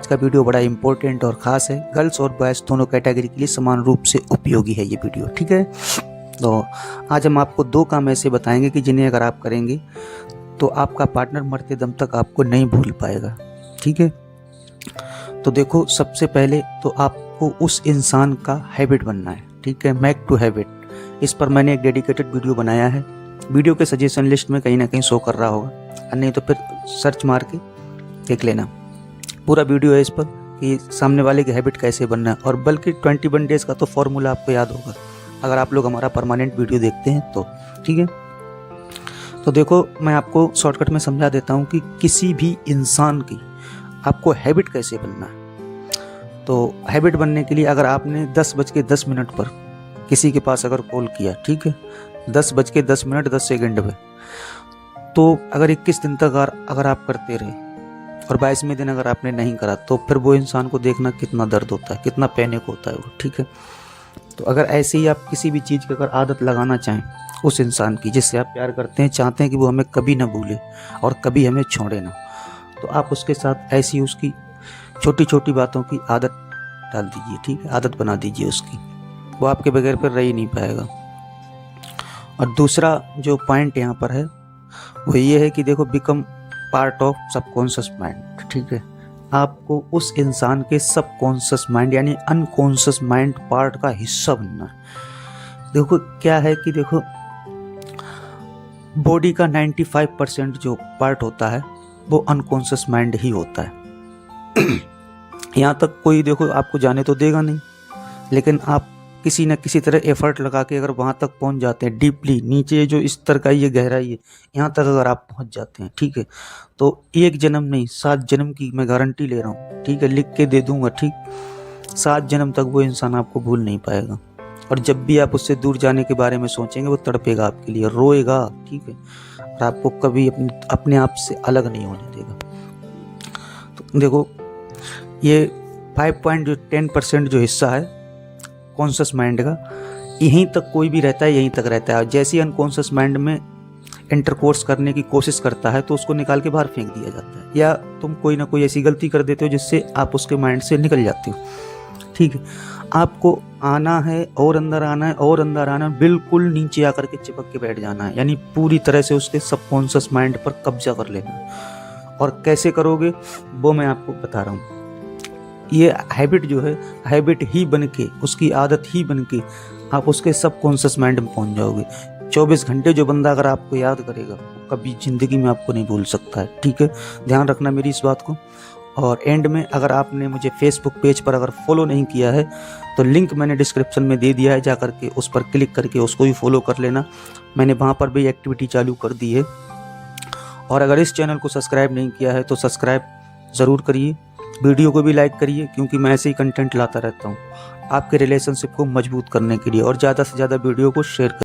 का वीडियो बड़ा इंपॉर्टेंट और ख़ास है। गर्ल्स और बॉयज़ दोनों कैटेगरी के लिए समान रूप से उपयोगी है ये वीडियो, ठीक है। तो आज हम आपको 2 काम ऐसे बताएंगे कि जिन्हें अगर आप करेंगे तो आपका पार्टनर मरते दम तक आपको नहीं भूल पाएगा, ठीक है। तो देखो, सबसे पहले तो आपको उस इंसान का हैबिट बनना है, ठीक है। मेक टू हैबिट, इस पर मैंने एक डेडिकेटेड वीडियो बनाया है। वीडियो के सजेशन लिस्ट में कहीं ना कहीं शो कर रहा होगा, और नहीं तो फिर सर्च मार के देख लेना। पूरा वीडियो है इस पर कि सामने वाले की हैबिट कैसे बनना है, और बल्कि 21 डेज़ का तो फॉर्मूला आपको याद होगा अगर आप लोग हमारा परमानेंट वीडियो देखते हैं तो, ठीक है। तो देखो, मैं आपको शॉर्टकट में समझा देता हूँ कि किसी भी इंसान की आपको हैबिट कैसे बनना है। तो हैबिट बनने के लिए अगर आपने 10:10 पर किसी के पास अगर कॉल किया, ठीक है, 10:10 10 सेकंड पे, तो अगर 21 दिन तक अगर आप करते रहे और 22वें दिन अगर आपने नहीं करा, तो फिर वो इंसान को देखना कितना दर्द होता है, कितना पैनिक होता है वो, ठीक है। तो अगर ऐसे ही आप किसी भी चीज़ की अगर आदत लगाना चाहें उस इंसान की जिससे आप प्यार करते हैं, चाहते हैं कि वो हमें कभी ना भूले और कभी हमें छोड़े ना, तो आप उसके साथ ऐसी उसकी छोटी छोटी बातों की आदत डाल दीजिए, ठीक है। आदत बना दीजिए उसकी, वो आपके बगैर फिर रह ही नहीं पाएगा। और दूसरा जो पॉइंट यहाँ पर है वो ये है कि देखो, become part of subconscious mind, ठीक है। आपको उस इंसान के सबकॉन्शियस माइंड यानी अनकॉन्शियस माइंड पार्ट का हिस्सा बनना है। देखो क्या है कि देखो, बॉडी का 95% जो पार्ट होता है वो अनकॉन्शियस माइंड ही होता है। यहाँ तक कोई देखो आपको जाने तो देगा नहीं, लेकिन आप किसी न किसी तरह एफर्ट लगा के अगर वहाँ तक पहुँच जाते हैं, डीपली नीचे जो स्तर का ये गहराई है, यहाँ तक अगर आप पहुँच जाते हैं, ठीक है, तो 1 जन्म नहीं 7 जन्म की मैं गारंटी ले रहा हूँ, ठीक है, लिख के दे दूंगा, ठीक। 7 जन्म तक वो इंसान आपको भूल नहीं पाएगा, और जब भी आप उससे दूर जाने के बारे में सोचेंगे वो तड़पेगा आपके लिए, रोएगा, ठीक है, और आपको कभी अपने आप से अलग नहीं होने देगा। तो देखो, ये 5.10% जो हिस्सा है कॉन्शियस माइंड का, यहीं तक कोई भी रहता है, यहीं तक रहता है। जैसे ही अनकॉन्शियस माइंड में इंटरकोर्स करने की कोशिश करता है तो उसको निकाल के बाहर फेंक दिया जाता है, या तुम कोई ना कोई ऐसी गलती कर देते हो जिससे आप उसके माइंड से निकल जाते हो, ठीक है। आपको आना है और अंदर आना है और अंदर आना है, बिल्कुल नीचे आकर के चिपक के बैठ जाना है, यानी पूरी तरह से उसके सबकॉन्शियस माइंड पर कब्जा कर लेना है। और कैसे करोगे वो मैं आपको बता रहा हूँ। ये हैबिट जो है, हैबिट ही बन के, उसकी आदत ही बन के आप उसके सबकॉन्शियस माइंड में पहुंच जाओगे। 24 घंटे जो बंदा अगर आपको याद करेगा वो कभी ज़िंदगी में आपको नहीं भूल सकता है, ठीक है। ध्यान रखना मेरी इस बात को। और एंड में अगर आपने मुझे फेसबुक पेज पर अगर फॉलो नहीं किया है तो लिंक मैंने डिस्क्रिप्शन में दे दिया है, जा करके उस पर क्लिक करके उसको भी फॉलो कर लेना। मैंने वहाँ पर भी एक्टिविटी चालू कर दी है। और अगर इस चैनल को सब्सक्राइब नहीं किया है तो सब्सक्राइब ज़रूर करिए, वीडियो को भी लाइक करिए, क्योंकि मैं ऐसे ही कंटेंट लाता रहता हूँ आपके रिलेशनशिप को मजबूत करने के लिए, और ज़्यादा से ज़्यादा वीडियो को शेयर करिए।